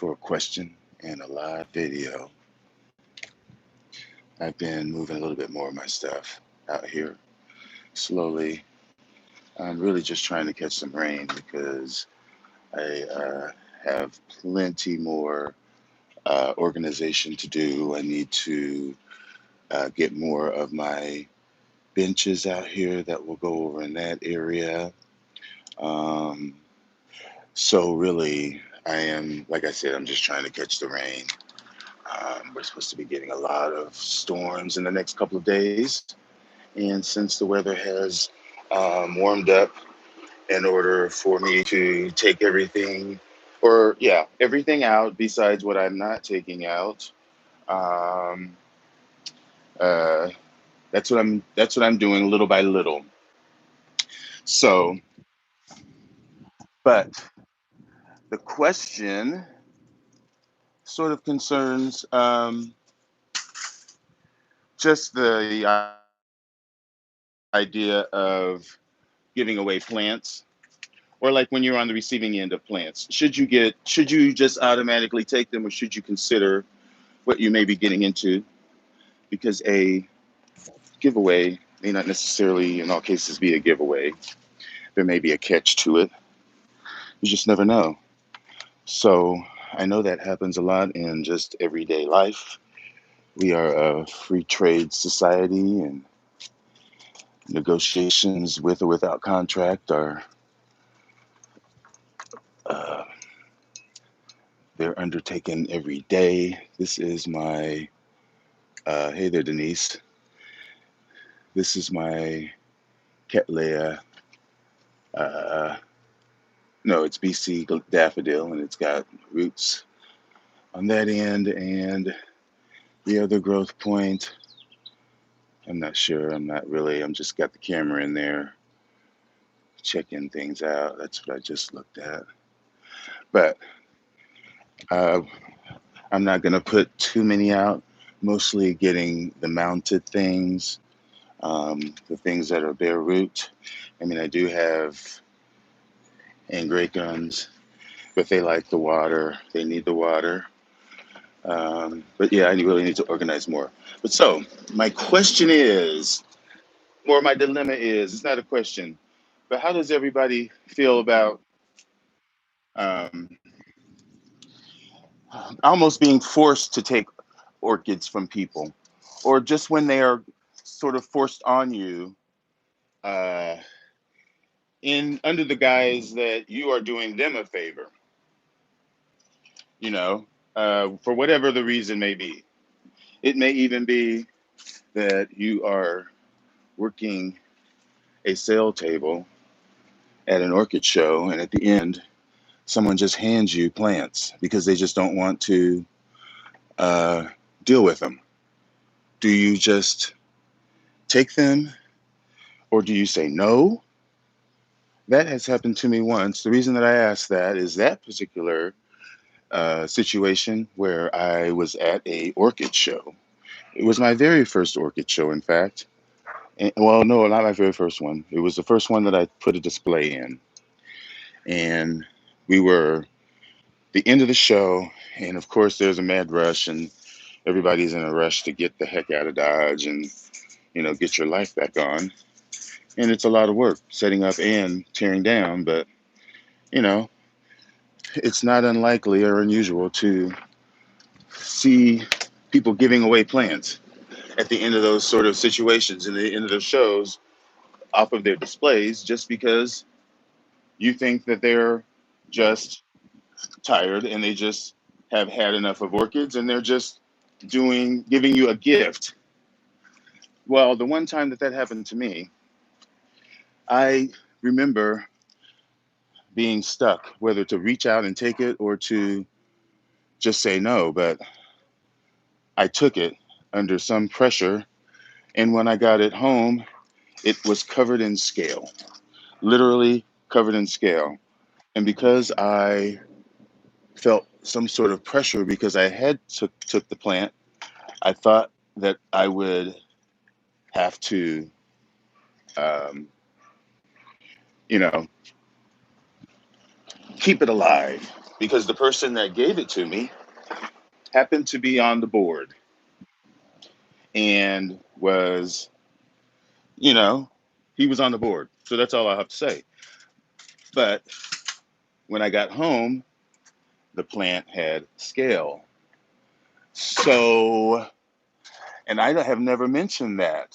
for a question and a live video. I've been moving a little bit more of my stuff out here slowly. I'm really just trying to catch some rain because I have plenty more organization to do. I need to get more of my benches out here that will go over in that area. Um, so really, I am, like I said, I'm just trying to catch the rain. We're supposed to be getting a lot of storms in the next couple of days. And since the weather has warmed up, in order for me to take everything, or yeah, everything out besides what I'm not taking out, um, uh, that's what I'm doing little by little. So, but the question sort of concerns just the idea of giving away plants, or like when you're on the receiving end of plants. Should you just automatically take them, or should you consider what you may be getting into? Because a giveaway may not necessarily, in all cases, be a giveaway. There may be a catch to it. You just never know. So I know that happens a lot in just everyday life. We are a free trade society, and negotiations with or without contract are uh, they're undertaken every day. This is my hey there, Denise. This is my Cattleya. Uh, no, it's BC daffodil, and it's got roots on that end, and the other growth point. I'm not sure. I'm not really. I'm just got the camera in there checking things out. That's what I just looked at. But uh, I'm not going to put too many out. Mostly getting the mounted things, the things that are bare root. I mean, I do have angraecums, but they like the water. They need the water. But yeah, I really need to organize more. But so my question is, or my dilemma is, it's not a question, but how does everybody feel about um, almost being forced to take orchids from people, or just when they are sort of forced on you, uh, in under the guise that you are doing them a favor, you know, for whatever the reason may be. It may even be that you are working a sale table at an orchid show, and at the end, someone just hands you plants because they just don't want to uh, deal with them. Do you just take them, or do you say no? That has happened to me once. The reason that I asked that is that particular situation where I was at a orchid show. It was my very first orchid show, in fact. And, well, no, not my very first one. It was the first one that I put a display in. And we were the end of the show, and of course, there's a mad rush, and everybody's in a rush to get the heck out of Dodge and get your life back on. And it's a lot of work setting up and tearing down, but you know, it's not unlikely or unusual to see people giving away plants at the end of those sort of situations and the end of those shows off of their displays just because you think that they're just tired and they just have had enough of orchids and they're just giving you a gift. Well, the one time that that happened to me, I remember being stuck whether to reach out and take it or to just say no, but I took it under some pressure, and when I got it home, it was covered in scale, literally covered in scale. And because I felt some sort of pressure because I had took the plant, I thought that I would have to, um, you know, keep it alive because the person that gave it to me happened to be on the board and was, you know, he was on the board. So that's all I have to say. But when I got home, the plant had scale. So, and I have never mentioned that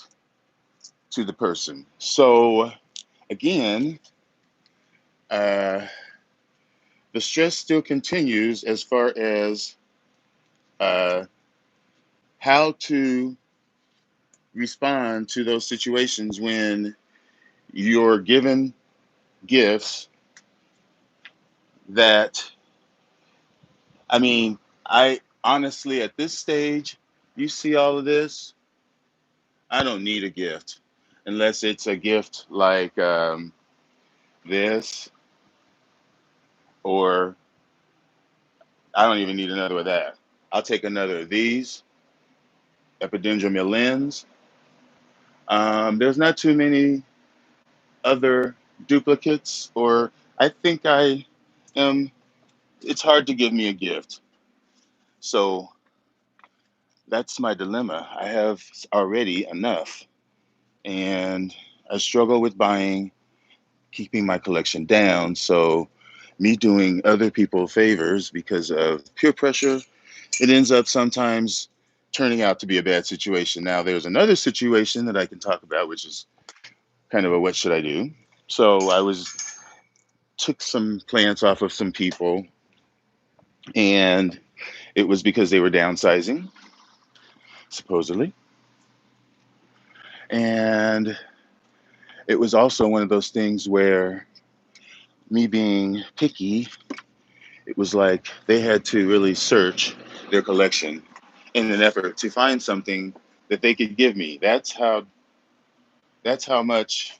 to the person. So again, the stress still continues as far as uh, how to respond to those situations when you're given gifts that, I mean, I honestly, at this stage, you see all of this, I don't need a gift unless it's a gift like this, or I don't even need another of that. I'll take another of these, Epidendrum lens. There's not too many other duplicates, or I think I am, it's hard to give me a gift. So that's my dilemma. I have already enough, and I struggle with buying, keeping my collection down. So me doing other people favors because of peer pressure, it ends up sometimes turning out to be a bad situation. Now there's another situation that I can talk about, which is kind of a what should I do? So I took some plants off of some people, and it was because they were downsizing, supposedly. And it was also one of those things where me being picky, it was like they had to really search their collection in an effort to find something that they could give me. That's how much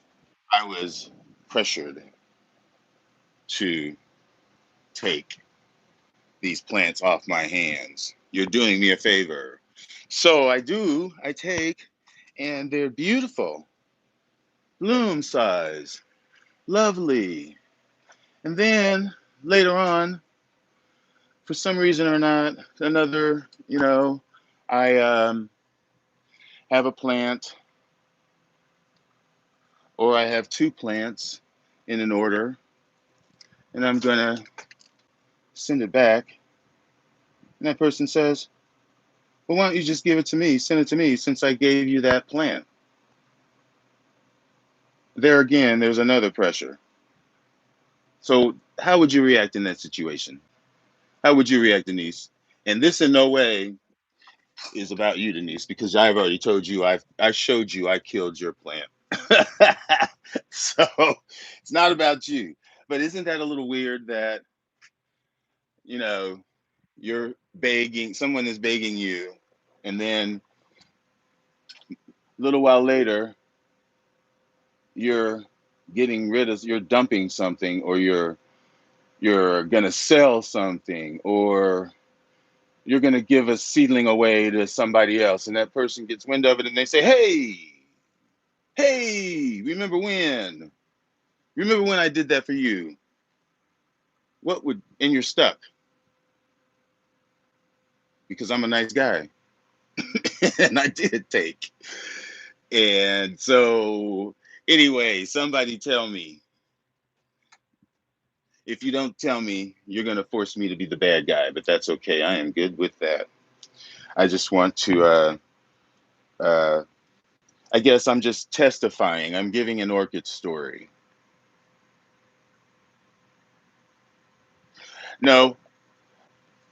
I was pressured to take these plants off my hands. You're doing me a favor. So I take, and they're beautiful, bloom size, lovely. And then later on, for some reason or not, another, I have a plant, or I have two plants in an order, and I'm gonna send it back. And that person says, well, why don't you just give it to me, send it to me, since I gave you that plant? There again, there's another pressure. So how would you react in that situation? How would you react, Denise? And this in no way is about you, Denise, because I've already told you, I showed you I killed your plant. So it's not about you. But isn't that a little weird that, you know, you're begging, someone is begging you, and then a little while later, you're you're dumping something, or you're gonna sell something, or you're gonna give a seedling away to somebody else, and that person gets wind of it, and they say, hey, remember when? Remember when I did that for you? And you're stuck because I'm a nice guy and I did take. And so, anyway, somebody tell me. If you don't tell me, you're going to force me to be the bad guy, but that's okay. I am good with that. I just want to, uh, I guess I'm just testifying. I'm giving an orchid story. No,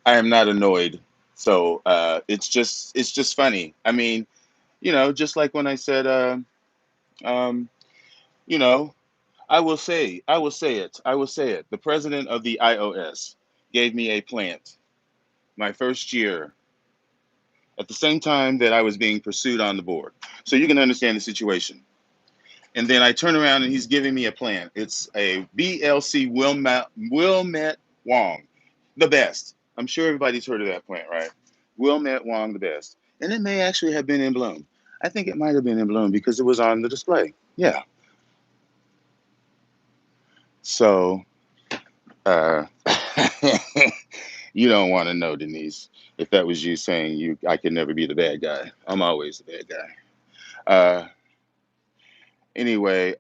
I am not annoyed. So it's just funny. I mean, just like when I said, um, you know, I will say it. The president of the iOS gave me a plant my first year at the same time that I was being pursued on the board. So you can understand the situation. And then I turn around and he's giving me a plant. It's a BLC Wilmette Wong, the best. I'm sure everybody's heard of that plant, right? Wilmette Wong, the best. And it may actually have been in bloom. I think it might have been in bloom because it was on the display. Yeah. So, uh, You don't want to know, Denise. If that was you saying I could never be the bad guy. I'm always the bad guy. Anyway,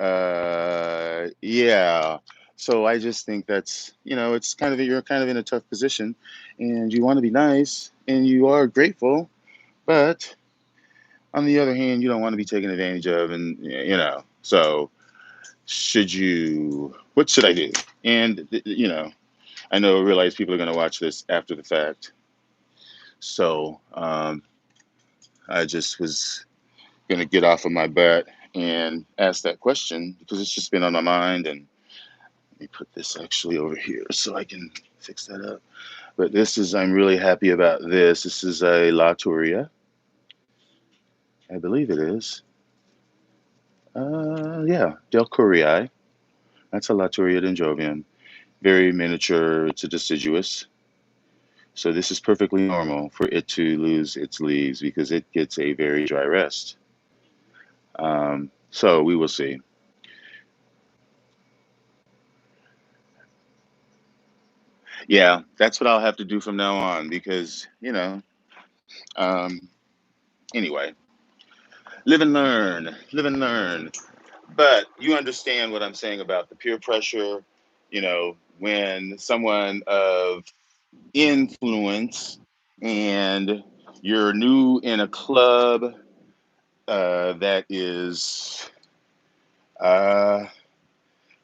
yeah. So I just think that's, it's kind of, you're kind of in a tough position, and you want to be nice and you are grateful, but on the other hand, you don't want to be taken advantage of, and so what should I do? And I realize people are going to watch this after the fact. So I just was going to get off of my butt and ask that question because it's just been on my mind. And let me put this actually over here so I can fix that up. But I'm really happy about this. This is a Laturia. I believe it is. Yeah, Delcorii. That's a Laturia dendrobium. Very miniature. It's a deciduous. So this is perfectly normal for it to lose its leaves because it gets a very dry rest. So we will see. Yeah, that's what I'll have to do from now on because, um, anyway, live and learn, live and learn. But you understand what I'm saying about the peer pressure, when someone of influence and you're new in a club that is a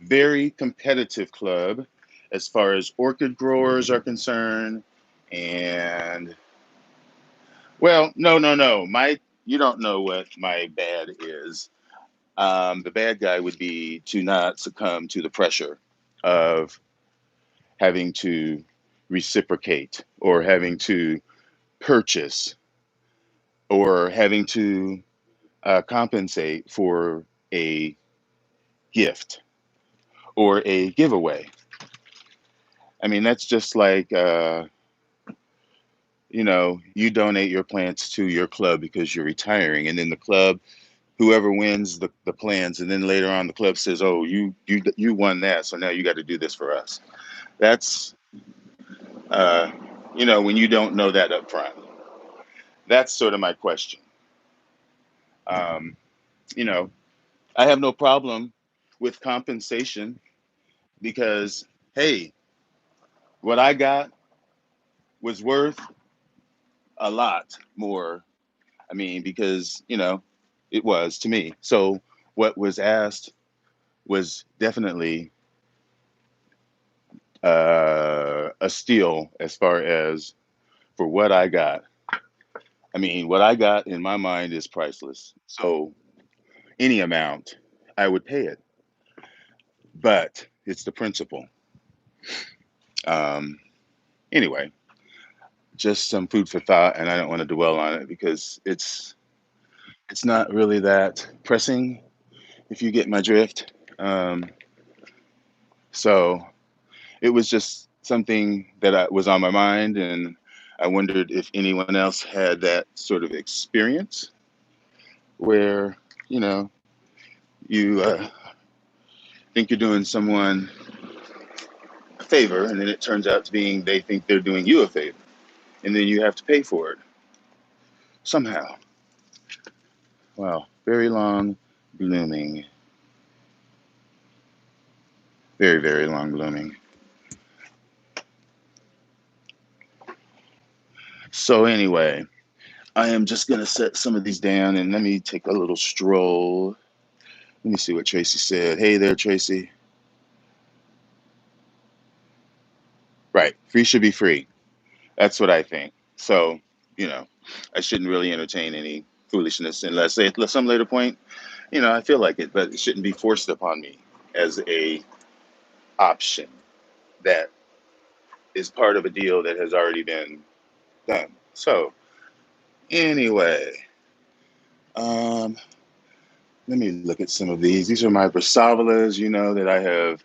very competitive club as far as orchid growers are concerned. And well, no. You don't know what my bad is. The bad guy would be to not succumb to the pressure of having to reciprocate or having to purchase or having to compensate for a gift or a giveaway. I mean, that's just like, you donate your plants to your club because you're retiring, and then the club, whoever wins the plans, and then later on the club says, "Oh, you won that, so now you got to do this for us." That's when you don't know that up front. That's sort of my question. Um, you know, I have no problem with compensation because, hey, what I got was worth a lot more. I mean, because, it was to me. So what was asked was definitely a steal as far as for what I got. I mean, what I got in my mind is priceless. So any amount, I would pay it. But it's the principle. Um, anyway, just some food for thought, and I don't want to dwell on it because it's not really that pressing, if you get my drift. So it was just something that was on my mind, and I wondered if anyone else had that sort of experience where you know you think you're doing someone a favor, and then it turns out to being they think they're doing you a favor, and then you have to pay for it somehow. Wow, very long blooming, very very long blooming. So anyway, I am just gonna set some of these down, and let me take a little stroll. Let me see what Tracy said. Hey there, Tracy. Right, free should be free. That's what I think. So, you know, I shouldn't really entertain any foolishness unless at some later point, I feel like it, but it shouldn't be forced upon me as a option that is part of a deal that has already been done. So, anyway, um, let me look at some of these. These are my Brassavolas, that I have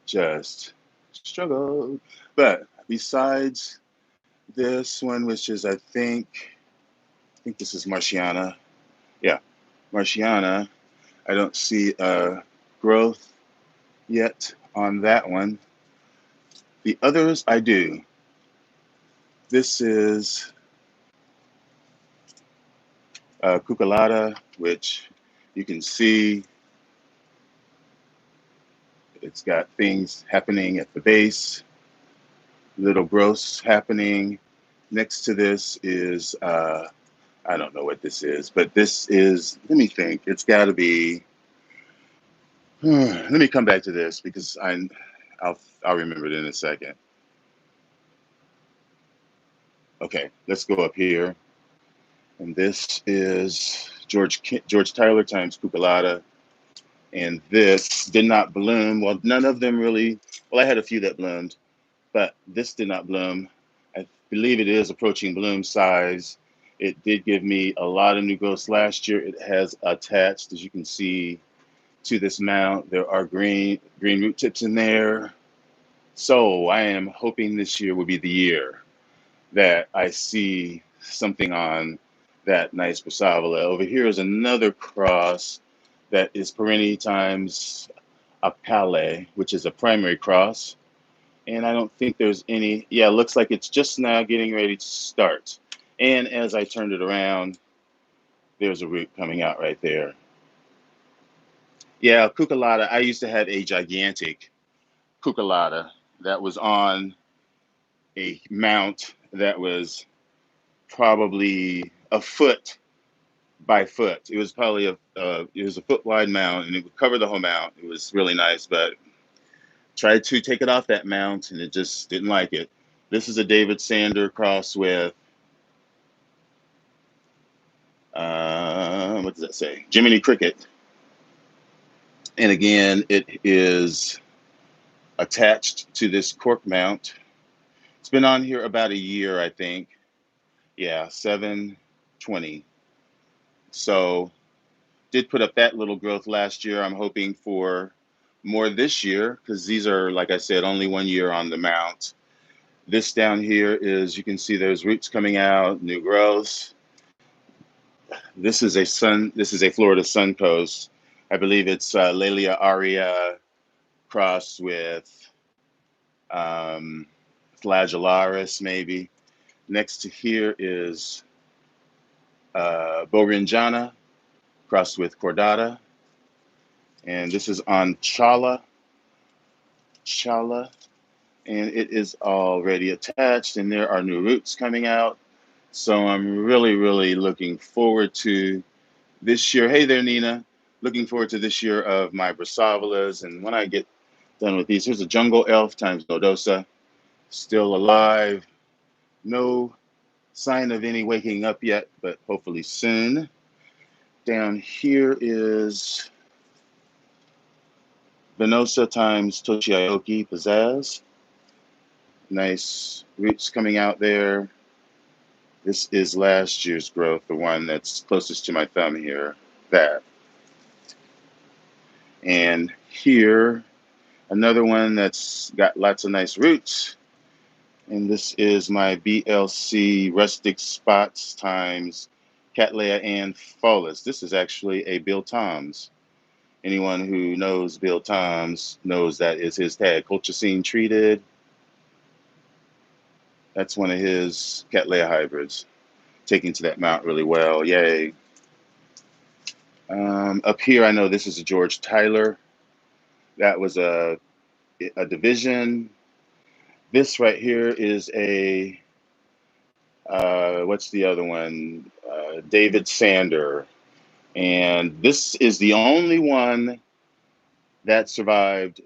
just struggled. But besides this one, which is I think this is Marciana. Yeah, Marciana. I don't see growth yet on that one. The others I do. This is cucullata, which you can see it's got things happening at the base, little growths happening. Next to this is, I don't know what this is, but this is, let me think, it's got to be, let me come back to this because I'll remember it in a second. Okay, let's go up here. And this is George Tyler times cucullata. And this did not bloom. Well, none of them really, well, I had a few that bloomed, but this did not bloom. I believe it is approaching bloom size. It did give me a lot of new growths last year. It has attached, as you can see, to this mount. There are green root tips in there. So I am hoping this year will be the year that I see something on that nice Brassavola. Over here is another cross that is Perenni times Apale, which is a primary cross. And I don't think there's any, yeah, it looks like it's just now getting ready to start. And as I turned it around, there's a root coming out right there. Yeah, cucullata, I used to have a gigantic cucullata that was on a mount that was probably a foot by foot. It was probably it was a foot wide mount and it would cover the whole mount. It was really nice, but tried to take it off that mount and it just didn't like it. This is a David Sander cross with, what does that say? Jiminy Cricket. And again, it is attached to this cork mount. It's been on here about a year, I think. Yeah, 720. So did put up that little growth last year. I'm hoping for more this year because these are, like I said, only 1 year on the mount. This down here is, you can see there's roots coming out, new growths. This is a Florida Suncoast. I believe it's Laelia aria crossed with Flagellaris, maybe. Next to here is Borinjana crossed with Cordata. And this is on Chala, and it is already attached, and there are new roots coming out. So I'm really, really looking forward to this year. Hey there, Nina. Looking forward to this year of my Brassavolas. And when I get done with these, here's a Jungle Elf times Nodosa. Still alive. No sign of any waking up yet, but hopefully soon. Down here is Venosa times Tochiaoki Pizzazz. Nice roots coming out there. This is last year's growth, the one that's closest to my thumb here, that. And here, another one that's got lots of nice roots. And this is my BLC Rustic Spots times Cattleya and Follis. This is actually a Bill Toms. Anyone who knows Bill Toms knows that is his tag, Colchicine Treated. That's one of his Cattleya hybrids. Taking to that mount really well, yay. Up here, I know this is a George Tyler. That was a division. This right here is a, what's the other one? David Sander. And this is the only one that survived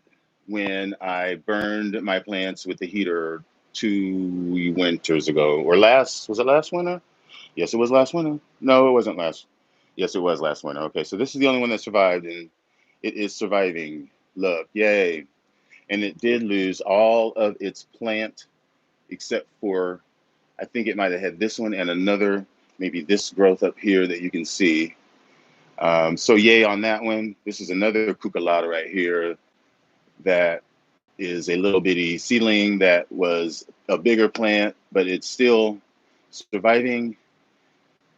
when I burned my plants with the heater 2 winters ago. Or was it last winter? Yes, it was last winter. No, it wasn't last. Yes, it was last winter. Okay, so this is the only one that survived, and it is surviving. Look, yay. And it did lose all of its plant, except for, I think it might have had this one and another, maybe this growth up here that you can see. So yay on that one. This is another cucullata right here that is a little bitty seedling that was a bigger plant, but it's still surviving.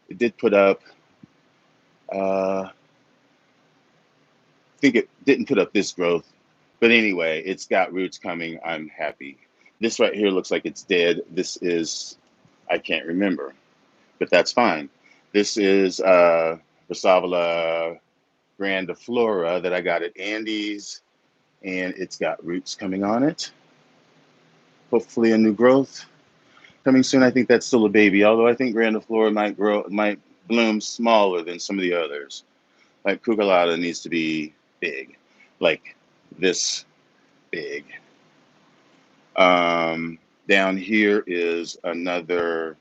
It did put up, I think it didn't put up this growth, but anyway, it's got roots coming. I'm happy. This right here looks like it's dead. This is, I can't remember, but that's fine. This is Brassavola grandiflora that I got at Andy's, and it's got roots coming on it. Hopefully a new growth coming soon. I think that's still a baby, although I think grandiflora might bloom smaller than some of the others. Like cucullata needs to be big, like this big. Down here is another,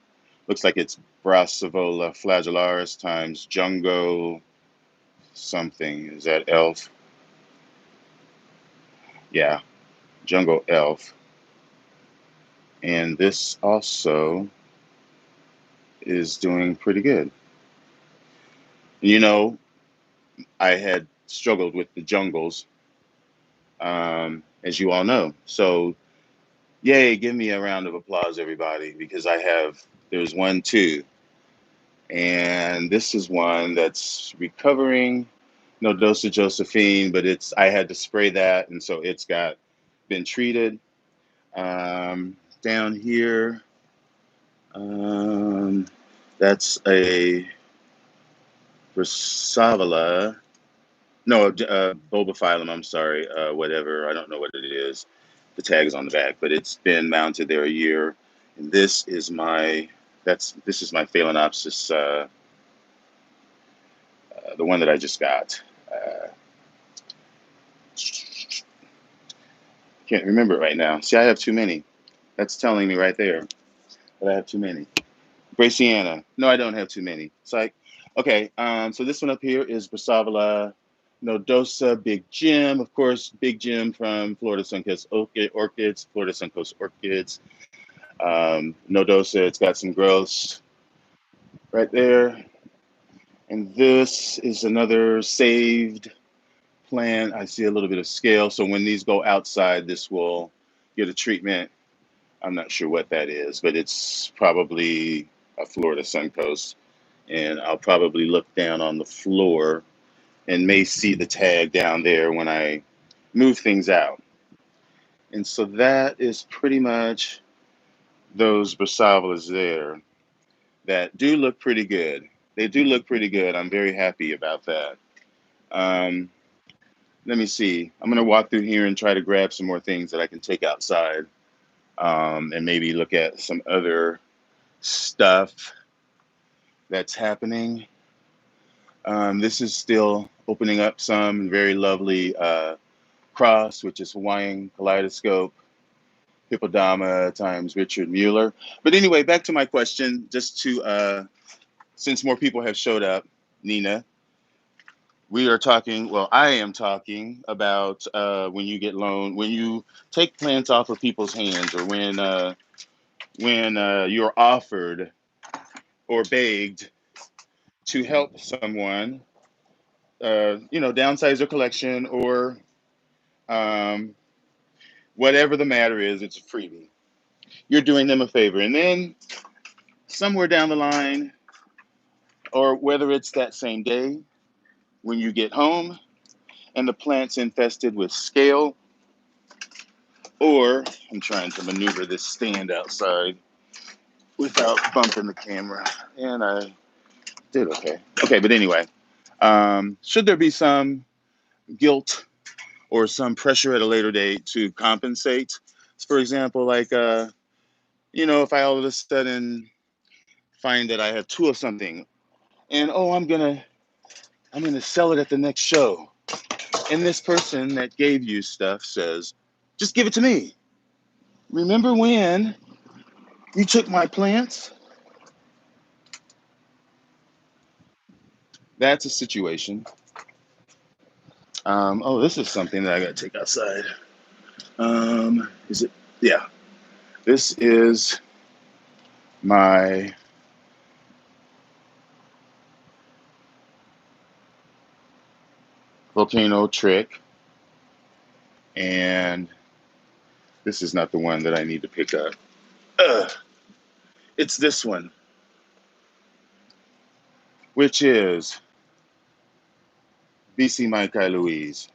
looks like it's Brassavola flagellaris times Jungo something. Is that elf? Yeah, Jungo elf. And this also is doing pretty good. You know, I had struggled with the jungles, as you all know. So, yay, give me a round of applause, everybody, because there's 1, 2. And this is one that's recovering. No dose of Josephine, but I had to spray that, and so it's been treated. Down here, that's a Brassavola. No, Bulbophyllum, I'm sorry, whatever. I don't know what it is. The tag is on the back, but it's been mounted there a year. And this is my Phalaenopsis, the one that I just got. Can't remember it right now. See, I have too many. That's telling me right there that I have too many. Graciana. No, I don't have too many. Psych. Okay, so this one up here is Brassavola nodosa, Big Jim. Of course, Big Jim from Florida Suncoast Orchids, Florida Suncoast Orchids. Nodosa, it's got some growths right there. And this is another saved plant. I see a little bit of scale. So when these go outside, this will get a treatment. I'm not sure what that is, but it's probably a Florida Suncoast. And I'll probably look down on the floor and may see the tag down there when I move things out. And so that is pretty much those Brassavolas there that do look pretty good. They do look pretty good. I'm very happy about that. Let me see. I'm going to walk through here and try to grab some more things that I can take outside, and maybe look at some other stuff that's happening. This is still opening up some very lovely cross, which is Hawaiian kaleidoscope, Hippodama times Richard Mueller. But anyway, back to my question, just to, since more people have showed up, Nina, I am talking about when you take plants off of people's hands, or when you're offered or begged to help someone, downsize their collection, or whatever the matter is, it's a freebie. You're doing them a favor. And then somewhere down the line, or whether it's that same day when you get home and the plant's infested with scale, or I'm trying to maneuver this stand outside without bumping the camera, and I did okay. Okay, but anyway, should there be some guilt or some pressure at a later date to compensate? For example, like, if I all of a sudden find that I have 2 of something, and I'm gonna sell it at the next show, and this person that gave you stuff says, just give it to me. Remember when you took my plants? That's a situation. This is something that I gotta take outside. Is it? Yeah. This is my volcano trick, and this is not the one that I need to pick up. It's this one, which is BC Maikai Louise.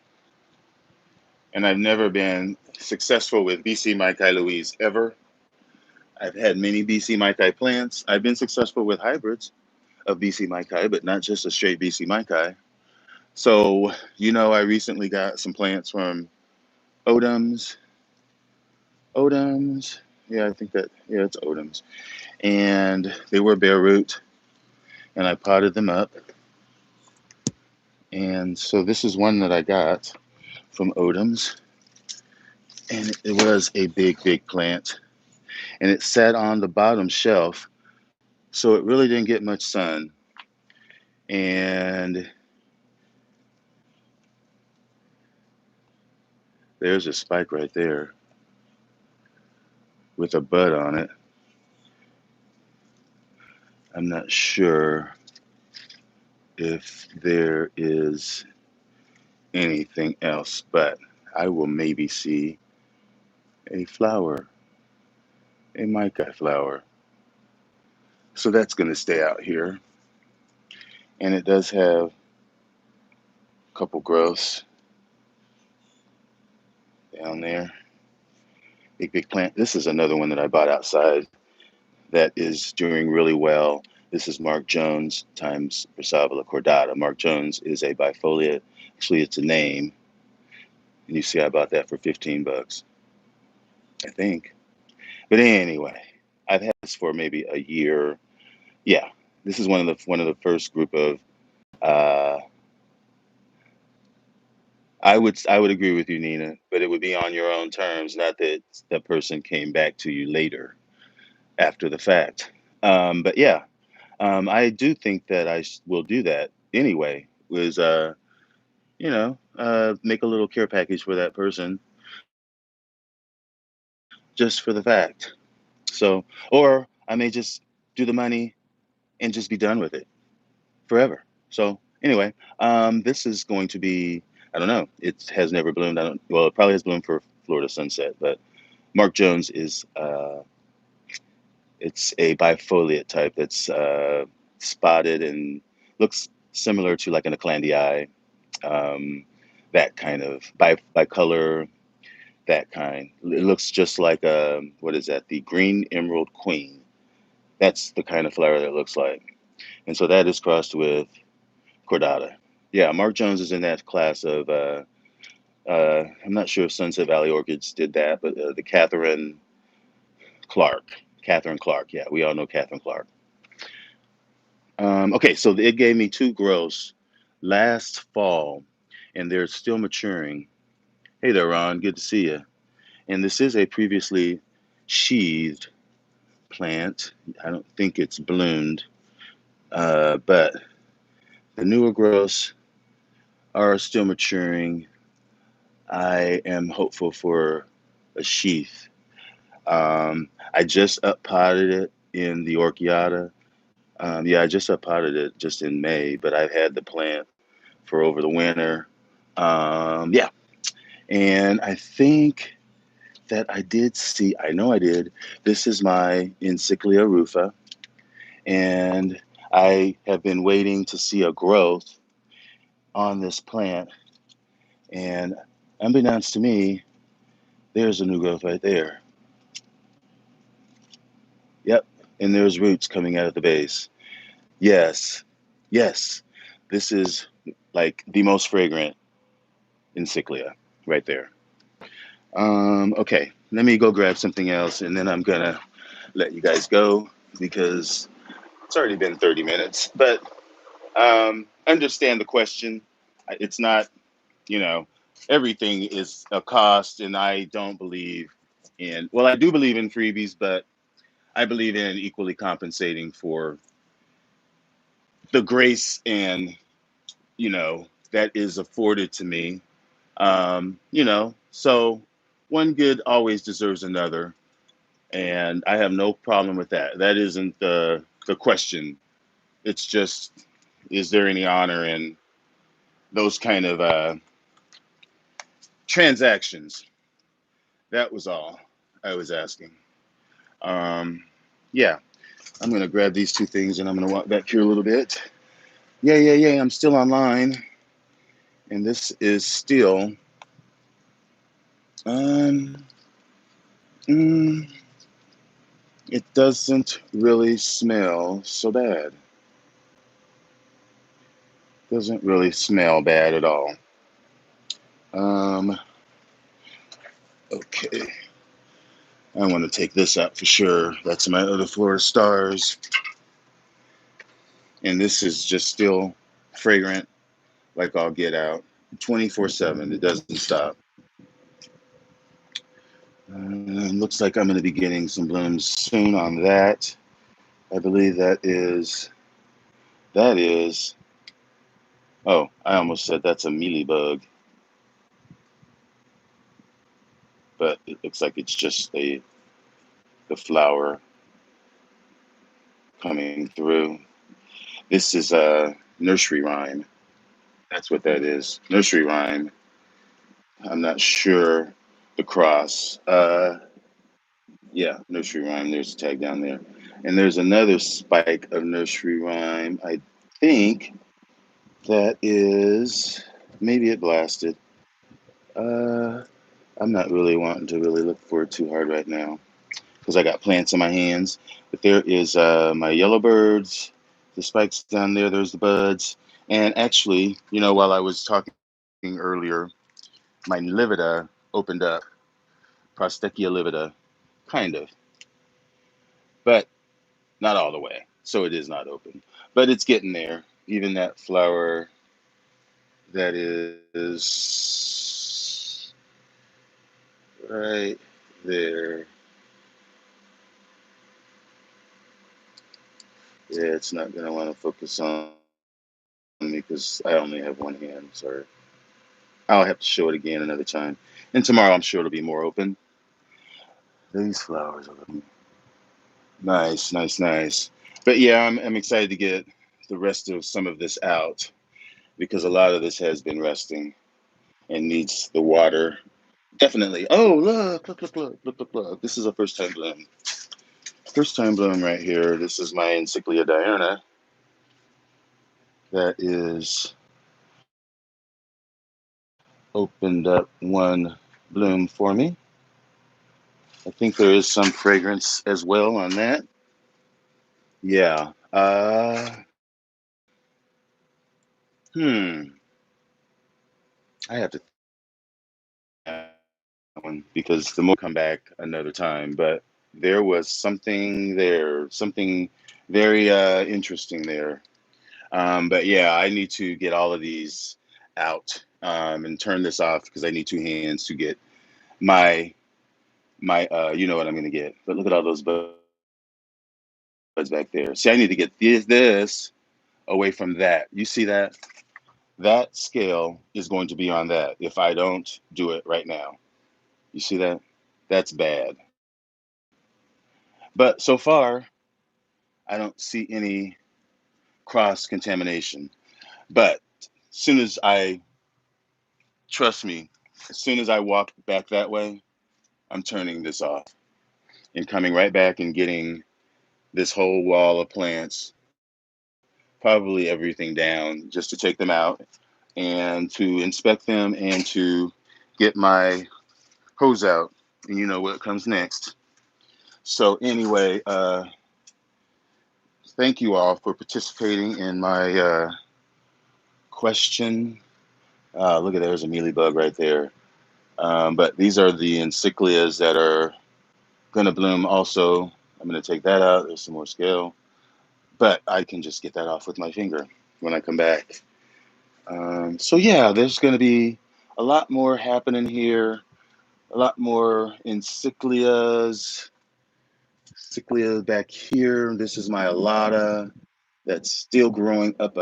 And I've never been successful with BC Maikai Louise ever. I've had many BC Maikai plants. I've been successful with hybrids of BC Maikai, but not just a straight BC Maikai. So, I recently got some plants from Odoms. Odoms. Yeah, I think it's Odoms. And they were bare root, and I potted them up. And so this is one that I got from Odoms. And it was a big, big plant. And it sat on the bottom shelf, so it really didn't get much sun. And there's a spike right there with a bud on it. I'm not sure if there is anything else, but I will maybe see a flower, a Maikai flower. So that's going to stay out here. And it does have a couple growths down there. Big, big plant. This is another one that I bought outside that is doing really well. This is Mark Jones times Versavia cordata. Mark Jones is a bifoliate. Actually, it's a name. And you see I bought that for 15 bucks, I think. But anyway, I've had this for maybe a year. Yeah, this is one of the first group of I would agree with you, Nina, but it would be on your own terms, not that the person came back to you later after the fact. But yeah, I do think that I will do that anyway. Was make a little care package for that person just for the fact. So, or I may just do the money and just be done with it forever. So anyway, this is going to be, I don't know. It has never bloomed. Well, it probably has bloomed for Florida sunset, but Mark Jones is it's a bifoliate type that's spotted and looks similar to like an eclandii, that kind of by color, that kind. It looks just like what is that? The green emerald queen. That's the kind of flower that it looks like, and so that is crossed with cordata. Yeah, Mark Jones is in that class of. I'm not sure if Sunset Valley Orchids did that, but the Catherine Clark. Yeah, we all know Catherine Clark. Okay, so it gave me two growths last fall, and they're still maturing. Hey there, Ron. Good to see you. And this is a previously sheathed plant. I don't think it's bloomed, but the newer growths are still maturing. I am hopeful for a sheath. I just up potted it in the Orchiata. Yeah, I just up potted it just in May, but I've had the plant for over the winter. Yeah, and I think that I know I did. This is my Encyclia rufa, and I have been waiting to see a growth on this plant, and unbeknownst to me, there's a new growth right there. Yep, and there's roots coming out of the base. Yes, yes, this is like the most fragrant Encyclia right there. Okay, let me go grab something else, and then I'm gonna let you guys go because it's already been 30 minutes. But understand the question. It's not, everything is a cost, and I don't believe well, I do believe in freebies, but I believe in equally compensating for the grace and, that is afforded to me. So one good always deserves another. And I have no problem with that. That isn't the question. It's just, is there any honor in those kind of transactions? That was all I was asking. Yeah, I'm gonna grab these two things and I'm gonna walk back here a little bit. Yeah. I'm still online, and this is still Um, mm, it doesn't really smell so bad. Doesn't really smell bad at all. Um, okay. I want to take this out for sure. That's my other Florida Stars. And this is just still fragrant, like I'll get out 24/7. It doesn't stop. Looks like I'm going to be getting some blooms soon on that. I believe that is, oh, I almost said that's a mealybug, but it looks like it's just the flower coming through. This is a nursery rhyme. That's what that is. Nursery rhyme. I'm not sure the cross. Yeah, nursery rhyme. There's a tag down there. And there's another spike of nursery rhyme. I think that is, maybe it blasted. I'm not really wanting to really look for it too hard right now because I got plants in my hands. But there is my yellow birds, the spikes down there. There's the buds. And actually, while I was talking earlier, my livida opened up, Prostechia livida, kind of, but not all the way. So it is not open, but it's getting there. Even that flower that is right there. Yeah, it's not going to want to focus on me because I only have one hand. Sorry. I'll have to show it again another time. And tomorrow I'm sure it'll be more open. These flowers are looking nice, nice, nice. But yeah, I'm excited to get the rest of some of this out because a lot of this has been resting and needs the water. Definitely. Oh, look, look, look, look, look, look, look. This is a first time bloom. First time bloom right here. This is my Encyclia diurna. That is opened up one bloom for me. I think there is some fragrance as well on that. Yeah. Hmm. I have to that one because the more come back another time, but there was something there, something very interesting there. But yeah, I need to get all of these out and turn this off because I need two hands to get my you know what I'm gonna get. But look at all those buds back there. See, I need to get this away from that. You see that? That scale is going to be on that if I don't do it right now. You see that? That's bad. But so far, I don't see any cross contamination. But as soon as I, trust me, as soon as I walk back that way, I'm turning this off and coming right back and getting this whole wall of plants, probably everything down, just to take them out and to inspect them and to get my hose out. And you know what comes next. So anyway, thank you all for participating in my question. Look at there's a mealybug right there. But these are the encyclias that are going to bloom also. I'm going to take that out. There's some more scale. But I can just get that off with my finger when I come back. So yeah, there's going to be a lot more happening here. A lot more encyclias. Encyclia back here. This is my alata that's still growing up,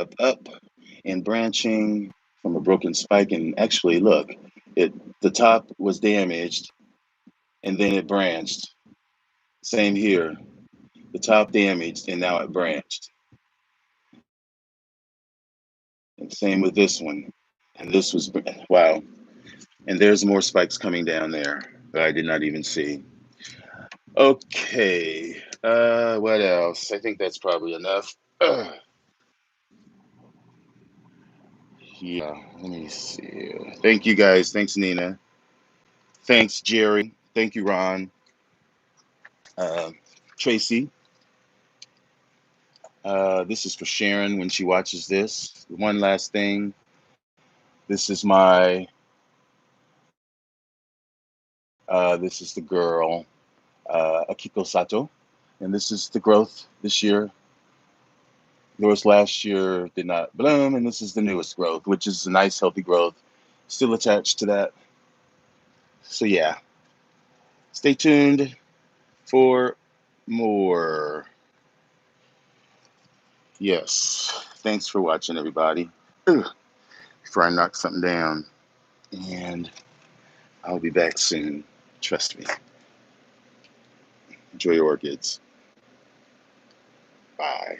and branching from a broken spike. And actually, look, the top was damaged, and then it branched. Same here. The top damaged, and now it branched. And same with this one. And this was, wow. And there's more spikes coming down there that I did not even see. Okay. What else? I think that's probably enough. Yeah, let me see. Thank you guys. Thanks, Nina. Thanks, Jerry. Thank you, Ron. Tracy. This is for Sharon when she watches this. One last thing. This is my, this is the girl, Akiko Sato. And this is the growth this year. Yours last year did not bloom, and this is the newest growth, which is a nice, healthy growth. Still attached to that. So yeah, stay tuned for more. Yes. Thanks for watching, everybody. Ugh, before I knock something down. And I'll be back soon. Trust me. Enjoy your orchids. Bye.